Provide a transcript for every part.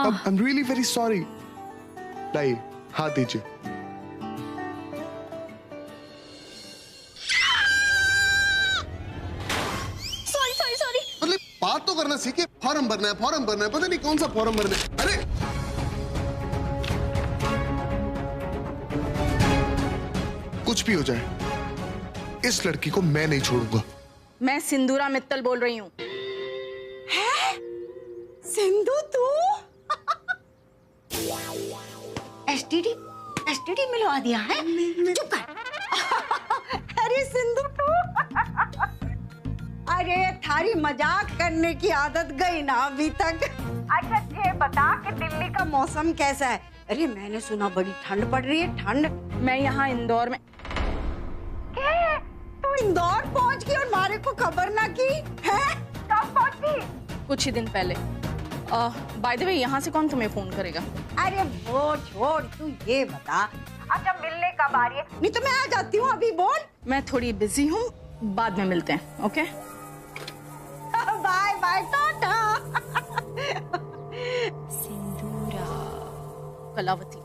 I am really very sorry. लाइए हाथ दीजिए। सॉरी। मतलब बात तो करना सीखे। फॉर्म भरना है, पता नहीं कौन सा फॉर्म भरना है। अरे कुछ भी हो जाए, इस लड़की को मैं नहीं छोड़ूंगा। मैं सिंदूरा मित्तल बोल रही हूँ। सिंधु तू? एसटीडी मिलवा दिया है? चुप कर। अरे सिंधु तू? अरे थारी मजाक करने की आदत गई ना अभी तक। अच्छा ये बता कि दिल्ली का मौसम कैसा है? अरे मैंने सुना बड़ी ठंड पड़ रही है। ठंड? मैं यहाँ इंदौर में। क्या? तू इंदौर पहुँच गई और मारे को खबर ना की है? कब पहुँची? कुछ ही दिन पहले। बाय द वे यहाँ से कौन तुम्हें फोन करेगा? अरे वो छोड़, तू ये बता अच्छा मिलने कब आ रही है? नहीं तो मैं आ जाती हूँ, अभी बोल। मैं थोड़ी बिजी हूँ, बाद में मिलते हैं। ओके बाय बाय टाटा। सिंदूरा कलावती।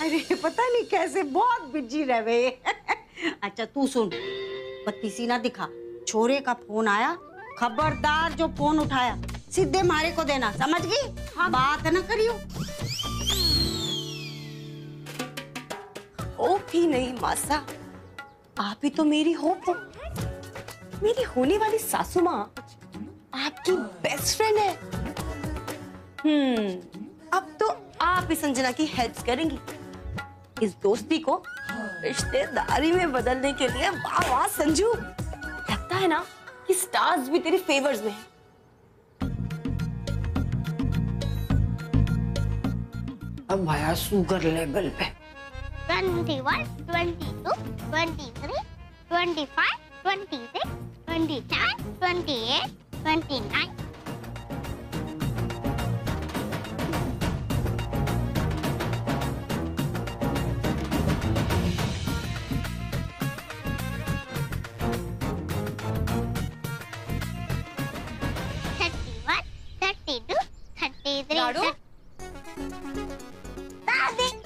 अरे पता नहीं कैसे बहुत बिजी रह गए। अच्छा तू सुन, बत्ती सी ना दिखा, छोरे का फोन आया, खबरदार जो फोन उठाया सीधे मारे को देना, समझ गई? हाँ। बात न करियो। होप ही नहीं मासा, आप ही तो मेरी होप हो। मेरी होने वाली सासू माँ आपकी बेस्ट फ्रेंड है। अब तो आप ही संजना की हेल्प करेंगी इस दोस्ती को रिश्तेदारी में बदलने के लिए। वाह वाह संजू, लगता है ना कि स्टार्स भी तेरे फेवर्स में हैं। अब आया शुगर लेवल पे। 21, 22, 23, 25, 26, 27, 28, 29.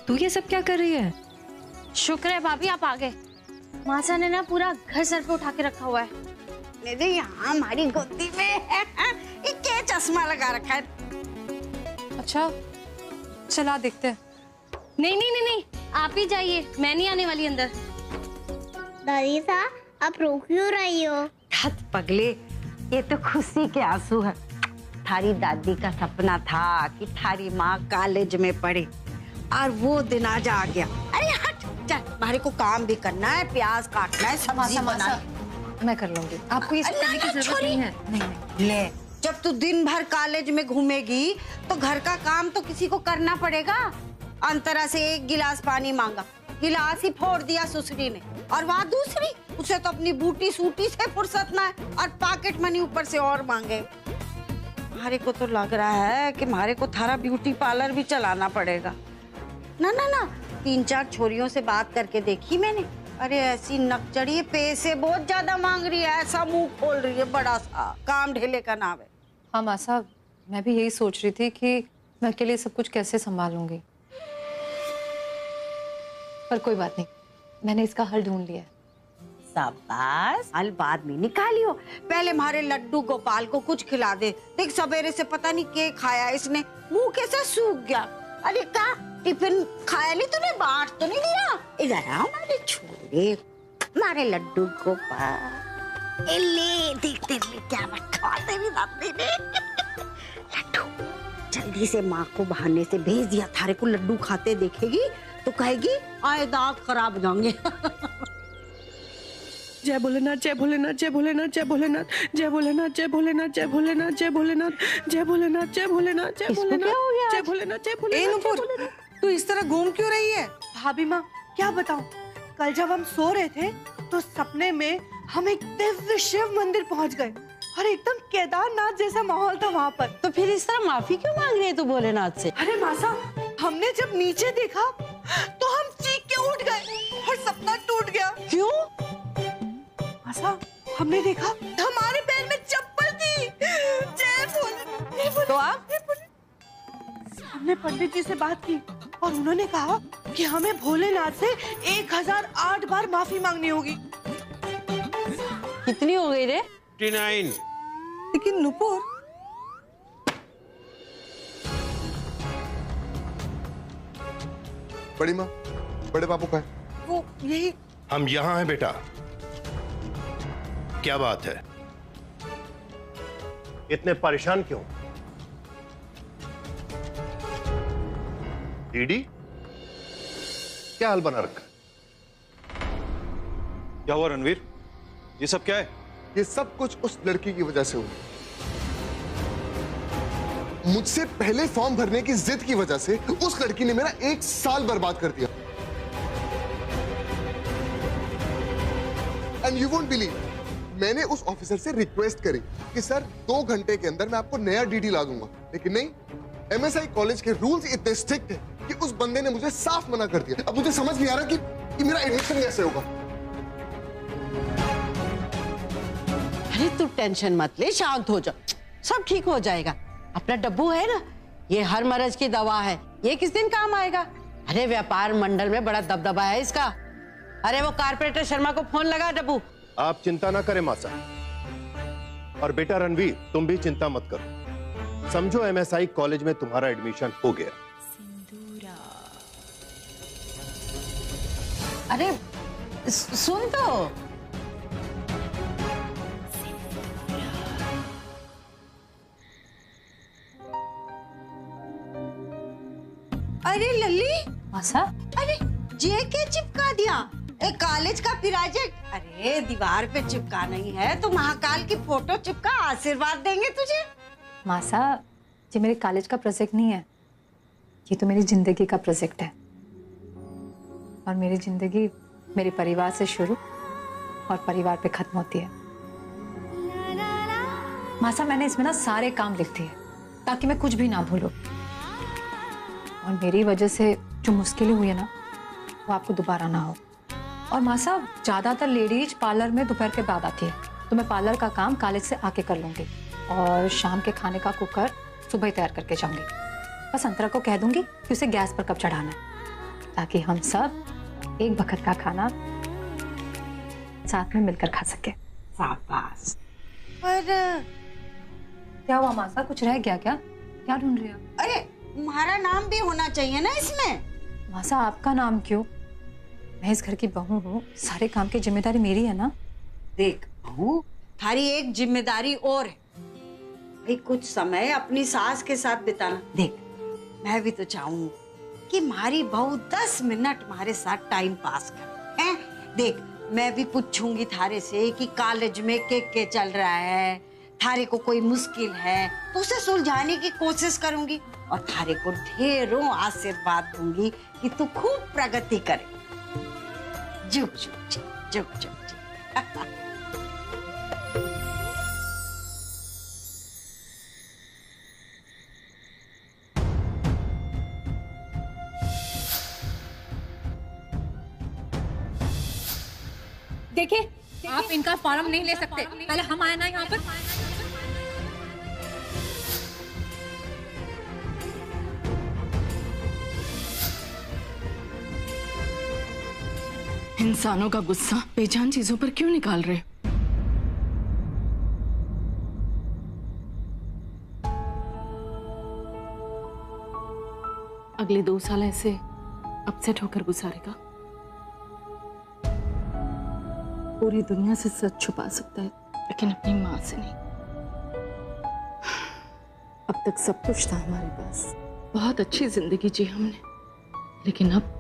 तू ये सब क्या कर रही है? शुक्र है भाभी आप आ गए। मासा ने ना पूरा घर सर पे उठा के रखा हुआ है। मेरे यहाँ हमारी गोदी में ये क्या चश्मा लगा रखा है? अच्छा चला देखते हैं। नहीं, आप ही जाइए, मैं नहीं आने वाली अंदर। दादी साहब आप रो क्यों रही हो? हद पगले, ये तो खुशी के आंसू है। थारी दादी का सपना था कि थारी माँ कॉलेज में पढ़े और वो दिन आज आ गया। अरे हट, चल, हमारे को काम भी करना है, प्याज काटना है, सब्जी बनाना है। मैं कर लूंगी, आपको ये सब करने की जरूरत नहीं है। नहीं। ले, जब तू दिन भर कॉलेज में घूमेगी तो घर का काम तो किसी को करना पड़ेगा। अंतरा से एक गिलास पानी मांगा, गिलास ही फोड़ दिया सुसरी ने, और वहाँ दूसरी, उसे तो अपनी बूटी सूटी से फुर्सत ना है और पॉकेट मनी ऊपर से और मांगे। हमारे को तो लग रहा है कि हमारे को थारा ब्यूटी पार्लर भी चलाना पड़ेगा। ना 3-4 छोरियों से बात करके देखी मैंने। अरे ऐसी नकचड़ी है, पैसे बहुत ज्यादा मांग रही है, ऐसा मुंह खोल रही है बड़ा सा, काम ढेले का नाम है। हाँ माँ साहब, मैं भी यही सोच रही थी कि मैं अकेले सब कुछ कैसे संभालूंगी, पर कोई बात नहीं, मैंने इसका हल ढूंढ लिया है। शाबाश, हल बाद में निकालियो, पहले हमारे लड्डू गोपाल को कुछ खिला दे। देख सवेरे से पता नहीं क्या खाया इसने, मुंह कैसा सूख गया। अरे का टिफिन खाया नहीं तूने, बांट तो नहीं दिया? इधर आओ हमारे छोरे, हमारे लड्डू गोपाल। ले देखते क्या रखा तेरी दादी ने। लड्डू, जल्दी से माँ को बहाने से भेज दिया, थारे को लड्डू खाते देखेगी तो कहेगी आए दांत खराब हो जाएंगे। जय भोलेनाथ, जय भोलेनाथ, जय भोलेनाथ, जय भोलेनाथ, जय भोलेनाथ, जय भोलेनाथ, जय भोलेनाथ, जय भोलेनाथ, जय भोलेनाथ, जय भोलेनाथ, जय भोलेनाथ, जय भोलेनाथ, जय भोलेनाथ। तू इस तरह घूम क्यों रही है? भाभी माँ क्या बताऊं, कल जब हम सो रहे थे तो सपने में हम एक दिव्य शिव मंदिर पहुंच गए और एकदम केदारनाथ जैसा माहौल था वहाँ पर। तो फिर इस तरह माफी क्यों मांग रही है तू भोलेनाथ से? अरे मासा, हमने जब नीचे देखा तो हम चीख के उठ गए और सपना टूट गया। क्यों? मासा, हमने देखा हमारे पैर में चप्पल थी। जय भोले, तो आप हमने पंडित जी से बात की और उन्होंने कहा कि हमें भोलेनाथ से 1008 बार माफी मांगनी होगी। कितनी हो गई रे? 59। लेकिन नुपुर, बड़ी माँ, बड़े बाबू का है? वो यही। हम यहाँ हैं बेटा, क्या बात है? इतने परेशान क्यों? डीडी, क्या हाल बना रखा? क्या हुआ रणवीर? ये सब क्या है? ये सब कुछ उस लड़की की वजह से हुआ। मुझसे पहले फॉर्म भरने की जिद की वजह से उस लड़की ने मेरा 1 साल बर्बाद कर दिया। एंड यू वोंट बिलीव, मैंने उस ऑफिसर से रिक्वेस्ट करी कि सर 2 घंटे के अंदर मैं आपको नया डीडी ला दूंगा, लेकिन नहीं, एमएसआई कॉलेज के रूल्स इतने स्ट्रिक्ट हैं कि उस बंदे ने मुझे साफ मना कर दिया। अब मुझे समझ नहीं आ रहा कि मेरा एडमिशन कैसे होगा। अरे तू टेंशन मत ले, शांत हो जा, सब ठीक हो जाएगा। अपना डब्बू है ना, ये हर मर्ज की दवा है, ये किस दिन काम आएगा। अरे व्यापार मंडल में बड़ा दबदबा है इसका। अरे वो कारपोरेटर शर्मा को फोन लगा डब्बू। आप चिंता ना करें मासा, और बेटा रणवीर तुम भी चिंता मत करो। समझो एमएसआई कॉलेज में तुम्हारा एडमिशन हो गया। अरे सुन तो, अरे लल्ली, मासा, अरे ये क्या चिपका दिया? एक कॉलेज का प्रोजेक्ट? अरे दीवार पे चिपका नहीं है तो महाकाल की फोटो चिपका, आशीर्वाद देंगे तुझे। मासा, ये मेरे कॉलेज का प्रोजेक्ट नहीं है, ये तो मेरी जिंदगी का प्रोजेक्ट है। और मेरी जिंदगी मेरे परिवार से शुरू और परिवार पे खत्म होती है। मासा, मैंने इसमें ना सारे काम लिख दिए ताकि मैं कुछ भी ना भूलूं। और मेरी वजह से जो मुश्किलें हुई है ना, वो आपको दोबारा ना हो। और मासा, ज्यादातर लेडीज पार्लर में दोपहर के बाद आती है, तो मैं पार्लर का काम कॉलेज से आके कर लूंगी और शाम के खाने का कुकर सुबह ही तैयार करके जाऊंगी। बस अंतरा को कह दूंगी कि उसे गैस पर कब चढ़ाना है, ताकि हम सब एक वक्त का खाना साथ में मिलकर खा सके। शाबाश। पर क्या हुआ मासा, कुछ रह गया क्या? क्या ढूंढ रही हो? अरे तुम्हारा नाम भी होना चाहिए ना इसमें। मासा, आपका नाम क्यों? मैं इस घर की बहू हूँ, सारे काम की जिम्मेदारी मेरी है ना। देख बहू, थारी एक जिम्मेदारी और है भाई, कुछ समय अपनी सास के साथ बिताना। देख, मैं भी तो चाहूँ कि हमारी बहू 10 मिनट हमारे साथ टाइम पास कर। हैं? देख, मैं भी पूछूंगी थारे से कि कॉलेज में के चल रहा है, थारे को कोई मुश्किल है तो उसे सुलझाने की कोशिश करूंगी और थारे को ढेरों आशीर्वाद दूंगी कि तू खूब प्रगति करे। जुग जुग जी, जुग जुग जी। देखिए, आप इनका फॉर्म नहीं ले सकते, पहले हम आए ना यहाँ पर। इंसानों का गुस्सा बेजान चीजों पर क्यों निकाल रहे? अगले 2 साल ऐसे अपसेट होकर गुजारेगा। पूरी दुनिया से सच छुपा सकता है, लेकिन अपनी माँ से नहीं। अब तक सब कुछ था हमारे पास, बहुत अच्छी जिंदगी जी हमने, लेकिन अब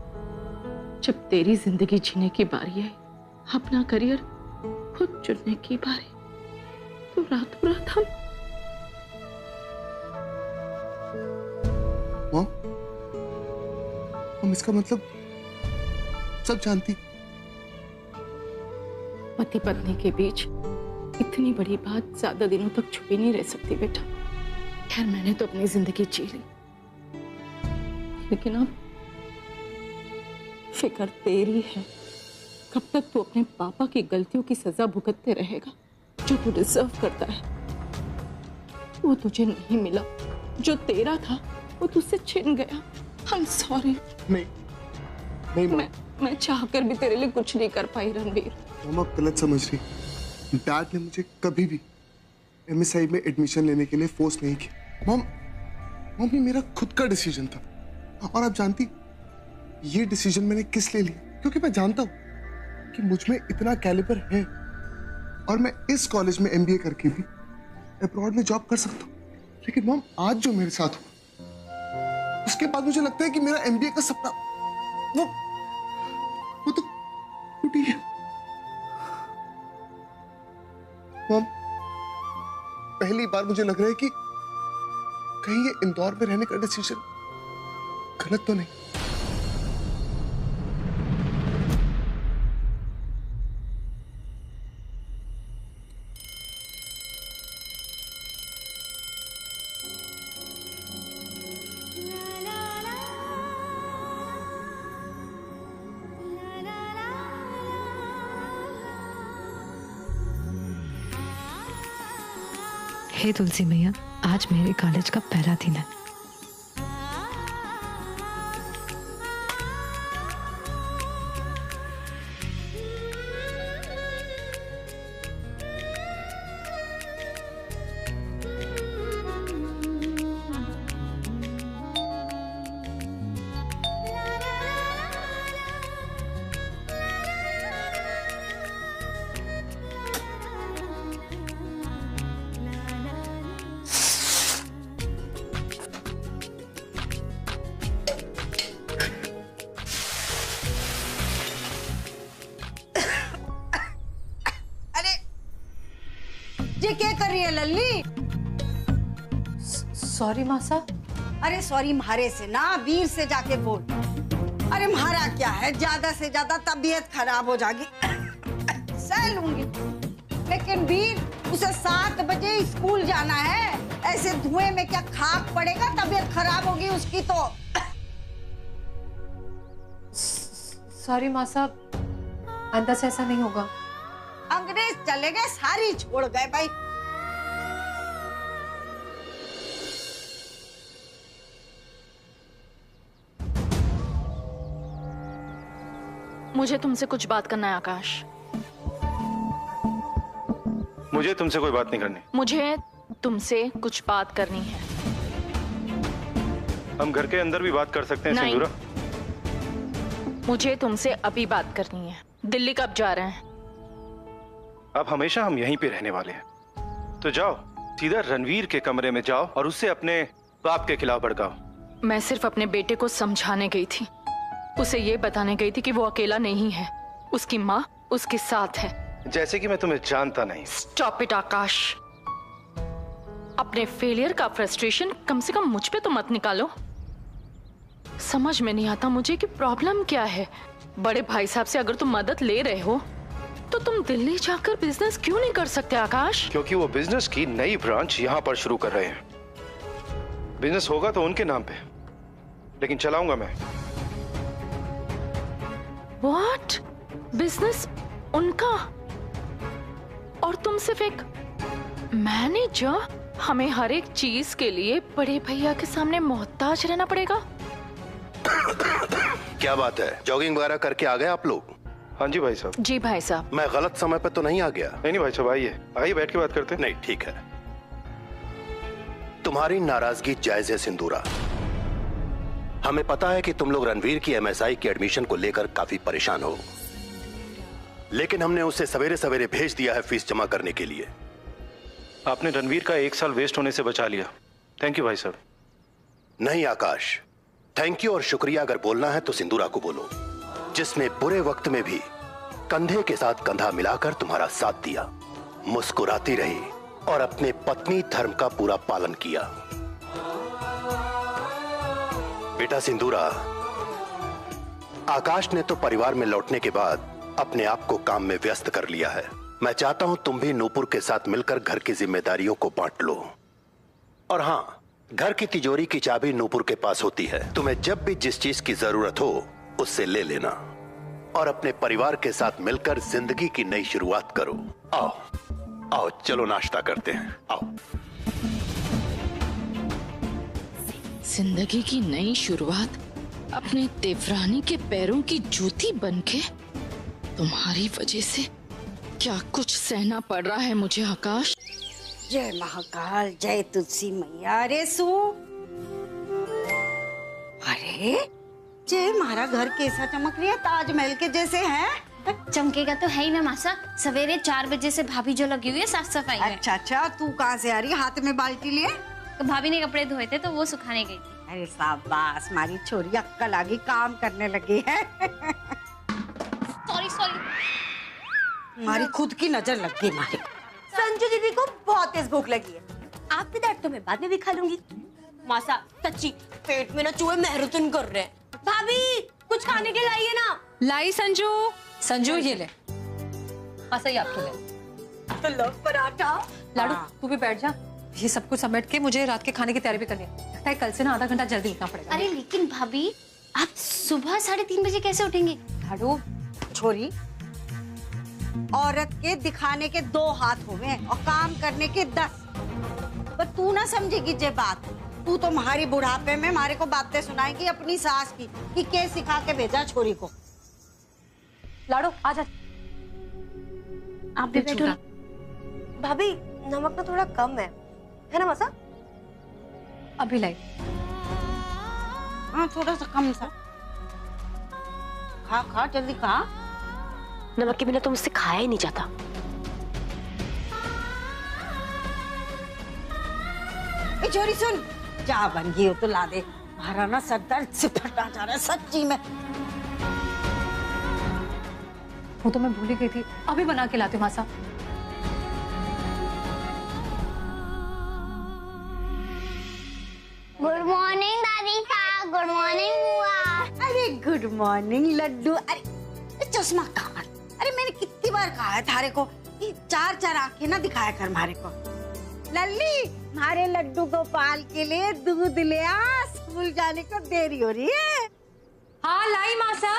जब तेरी जिंदगी जीने की बारी है, अपना करियर खुद चुनने की बारी, तो रातों रात हम इसका मतलब सब जानती। पति पत्नी के बीच इतनी बड़ी बात ज्यादा दिनों तक छुपी नहीं रह सकती बेटा। खैर, मैंने तो अपनी जिंदगी जी ली, लेकिन अब फिक्र तेरी है। कब तक तू अपने पापा की गलतियों की सजा भुगतते रहेगा? जो तू डिजर्व करता है वो तुझे नहीं मिला, जो तेरा था वो तुझसे छिन गया। I'm sorry। नहीं मॉम, मैं चाहकर भी तेरे लिए कुछ नहीं कर पाई रणवीर। मॉम आप गलत समझ रही। डैड ने मुझे कभी भी MSI में एडमिशन लेने के लिए फोर्स नहीं किया। मॉम ये मेरा खुद का डिसीजन था। और आप जानती ये डिसीजन मैंने किस लिए लिया? क्योंकि मैं जानता हूं कि मुझ में इतना कैलिबर है और मैं इस कॉलेज में MBA करके भी अब्रॉड में जॉब कर सकता हूं। लेकिन मॉम आज जो मेरे साथ हुआ उसके बाद मुझे लगता है कि मेरा MBA का सपना वो तो टूट ही गया। मॉम पहली बार मुझे लग रहा है कि कहीं ये इंदौर में रहने का डिसीजन गलत तो नहीं। हे तुलसी मैया, आज मेरे कॉलेज का पहला दिन है। ये क्या कर रही है लल्ली? सॉरी मासा। अरे सॉरी म्हारे से ना, वीर से जाके बोल। अरे म्हारा क्या है, ज्यादा से ज्यादा तबीयत खराब हो जाएगी, सह लूंगी। लेकिन वीर उसे 7 बजे स्कूल जाना है। ऐसे धुएं में क्या खाक पड़ेगा? तबीयत खराब होगी उसकी तो। सॉरी मासा, आइंदा से ऐसा नहीं होगा। अंग्रेज चले गए, सारी छोड़ गए भाई। मुझे तुमसे कुछ बात करना है आकाश। मुझे तुमसे कोई बात नहीं करनी। मुझे तुमसे कुछ बात करनी है। हम घर के अंदर भी बात कर सकते हैं नहीं। सिंदूरा। मुझे तुमसे अभी बात करनी है। दिल्ली कब जा रहे हैं? अब हमेशा हम यहीं पे रहने वाले हैं, तो जाओ सीधा रणवीर के कमरे में जाओ और उससे अपने बाप के खिलाफ भड़काओ। मैं सिर्फ अपने बेटे को समझाने गई थी, उसे ये बताने गई थी कि वो अकेला नहीं है, उसकी माँ उसके साथ है। जैसे कि मैं तुम्हें जानता नहीं। स्टॉप इट आकाश। अपने फेलियर का फ्रस्ट्रेशन कम से कम मुझ पे तो मत निकालो। समझ में नहीं आता मुझे कि प्रॉब्लम क्या है। बड़े भाई साहब से अगर तुम मदद ले रहे हो तो तुम दिल्ली जाकर बिजनेस क्यों नहीं कर सकते आकाश? क्योंकि वो बिजनेस की नई ब्रांच यहाँ पर शुरू कर रहे हैं। बिजनेस होगा तो उनके नाम पे, लेकिन चलाऊंगा मैं। What? बिजनेस उनका और तुम सिर्फ एक मैनेजर? हमें हर एक चीज के लिए बड़े भैया के सामने मोहताज रहना पड़ेगा। क्या बात है, जॉगिंग वगैरह करके आ गए आप लोग? हाँ जी भाई साहब। जी भाई साहब। मैं गलत समय पर तो नहीं आ गया? नहीं भाई साहब, आइए बैठ के बात करते हैं। नहीं ठीक है। तुम्हारी नाराजगी जायज है सिंदूरा। हमें पता है कि तुम लोग रणवीर की MSI की एडमिशन को लेकर काफी परेशान हो, लेकिन हमने उसे सवेरे सवेरे भेज दिया है फीस जमा करने के लिए। आपने रणवीर का 1 साल वेस्ट होने से बचा लिया। थैंक यू भाई साहब। नहीं आकाश, थैंक यू और शुक्रिया अगर बोलना है तो सिंदूरा को बोलो, जिसने बुरे वक्त में भी कंधे के साथ कंधा मिलाकर तुम्हारा साथ दिया, मुस्कुराती रही और अपने पत्नी धर्म का पूरा पालन किया। बेटा सिंदूरा, आकाश ने तो परिवार में लौटने के बाद अपने आप को काम में व्यस्त कर लिया है। मैं चाहता हूं तुम भी नूपुर के साथ मिलकर घर की जिम्मेदारियों को बांट लो। और हां, घर की तिजोरी की चाबी नूपुर के पास होती है। तुम्हें जब भी जिस चीज की जरूरत हो उससे ले लेना और अपने परिवार के साथ मिलकर जिंदगी की नई शुरुआत करो। आओ चलो नाश्ता करते हैं, आओ। जिंदगी की नई शुरुआत अपने देवरानी के पैरों की जूती बनके, तुम्हारी वजह से क्या कुछ सहना पड़ रहा है मुझे आकाश। जय महाकाल, जय तुलसी मैया। अरे सु, अरे जय, हमारा घर कैसा चमक रही है, ताजमहल के जैसे है। चमकेगा तो है ही ना मासा, सवेरे 4 बजे से भाभी जो लगी हुई है साफ सफाई में। अच्छा अच्छा, तू कहाँ से आ रही है हाथ में बाल्टी लिए? तो भाभी ने कपड़े धोए थे तो वो सुखाने गई थी। अरे शाबाश, हमारी छोरी अक्कल आ गई, काम करने लगी है। सॉरी। हमारी खुद की नजर लग गई हमारी। संजू दीदी को बहुत तेज भूख लगी है। आपकी डांट तो मैं बाद में भी खा लूंगी। मासा सच्ची पेट में ना चूहे मैराथन कर रहे हैं। भाभी कुछ खाने के लाइए ना। लाई संजू। संजू ये ले, मासा ये आपके ले। तो लो पराठा। लाडू तू भी बैठ जा, ये सब कुछ समेट के मुझे रात के खाने की तैयारी भी करनी है। लगता है कल से ना आधा घंटा जल्दी उठना पड़ेगा। अरे लेकिन भाभी, आप सुबह 3:30 बजे कैसे उठेंगे? लाडू छोरी, औरत के दिखाने के 2 हाथ हुए और काम करने के 10। पर तू ना समझेगी जे बात। तू तो हमारी बुढ़ापे में हमारे को बातें सुनाएगी अपनी सास की कि क्या सिखा के भेजा छोरी को। लाडू आजा, आप भी बैठो ना। भाभी नमक ना थोड़ा कम है ना मासा? अभी लाई। हाँ थोड़ा सा कम सा। खा खा जल्दी खा। नमक के बिना तो मुझसे खाया ही नहीं जाता। ए छोरी सुन, जा बन गई हो तो ला दे। हमारा ना सर दर्द से फटा जा रहा है सच्ची में। वो तो मैं भूल ही गई थी, अभी बना के लाती हूँ मासा। गुड मॉर्निंग दादी का। गुड मॉर्निंग बुआ। अरे गुड मॉर्निंग लड्डू। अरे चश्मा कहाँ? अरे मैंने कितनी बार कहा है थारे को कि 4 आंखें ना दिखाया कर हमारे को। लल्ली, हमारे लड्डू गोपाल के लिए दूध ले आ, स्कूल जाने को देरी हो रही है। हाँ लाई मासा।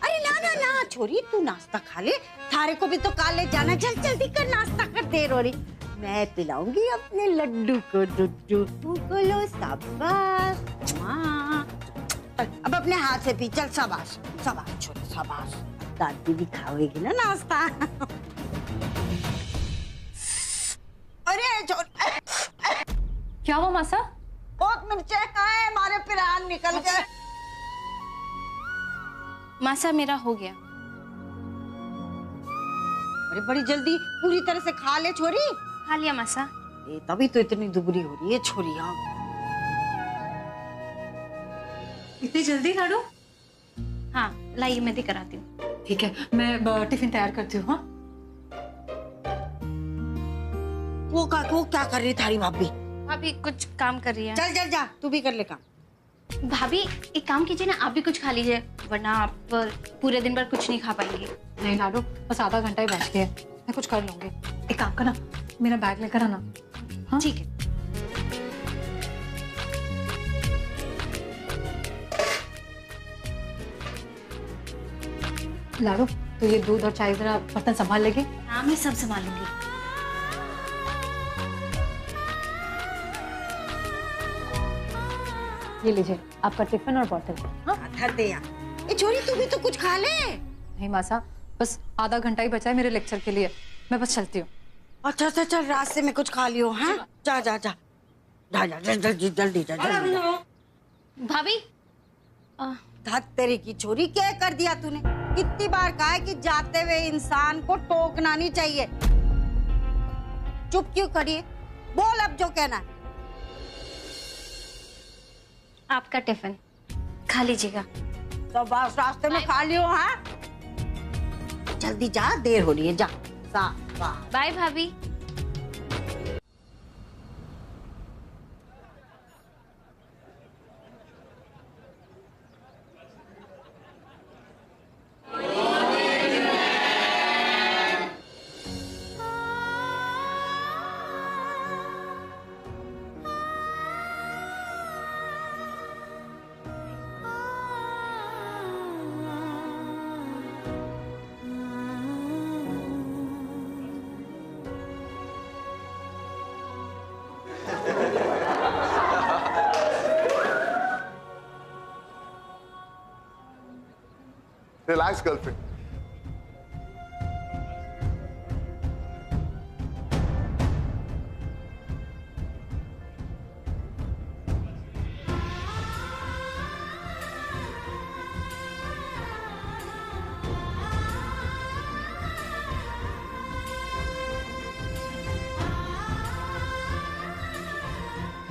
अरे ना ना ना छोरी, तू नाश्ता खा ले, थारे को भी तो कॉलेज जाना। जल्दी जल्दी कर, नाश्ता कर, देर हो रही। मैं पिलाऊंगी अपने लड्डू को दूध। बोलो शाबाश। अब अपने हाथ से पी, चल। शाबाश शाबाश छोरी शाबाश। दादी भी खाओगी ना नाश्ता। अरे छोरी, क्या हुआ मासा? बहुत मिर्चे खाए, हमारे पिरान निकल गए। मासा मेरा हो गया। अरे बड़ी जल्दी पूरी तरह से खा ले छोरी। खा लिया मासा। तभी तो इतनी दुबली हो रही है छोरी। हाँ इतनी जल्दी लाडू? हाँ लाइए, मैं भी कराती हूँ। ठीक है, मैं टिफिन तैयार करती हूँ। हाँ वो क्या कर रही थारी भाभी? भाभी कुछ काम कर रही है। चल चल जा, तू भी कर ले काम। भाभी एक काम कीजिए ना, आप भी कुछ खा लीजिए, वरना आप पूरे दिन भर कुछ नहीं खा पाएंगी। नहीं लाडू, बस आधा घंटा ही बैठ गया, मैं कुछ कर लूंगी। एक काम करना, मेरा बैग लेकर आना। हाँ ठीक है। लाडू तो ये दूध और चाय जरा बर्तन संभाल लेगी। हाँ मैं सब संभालूंगी। ये लीजिए आपका टिफिन और बोतल। हाँ धर दे यार। ए छोरी, तू भी तो कुछ खा ले। नहीं मासा, बस आधा घंटा ही बचा है मेरे लेक्चर के लिए, मैं बस चलती हूँ। अच्छा अच्छा चल, रास्ते में कुछ खा लियो। हाँ जा जा जा जा जा जल्दी जल्दी जा। भाभी धत तेरी की छोरी, क्या कर दिया तूने? कितनी बार कहा है कि जाते हुए इंसान को टोकना नहीं चाहिए। चुप क्यों खड़ी है? बोल अब जो कहना है। आपका टिफिन खा लीजिएगा। तो बस रास्ते में खा लियो। हाँ जल्दी जा, देर हो रही है। जा बाय भाभी। Ex girlfriend.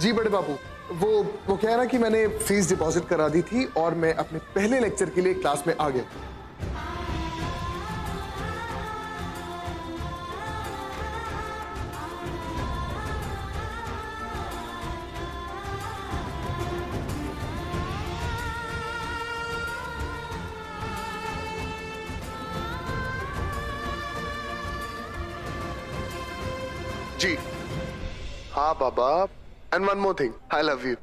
जी बड़े बाबू, वो कह रहा कि मैंने फीस डिपॉजिट करा दी थी और मैं अपने पहले लेक्चर के लिए क्लास में आ गया। जी हाँ बाबा, and one more thing, I love you.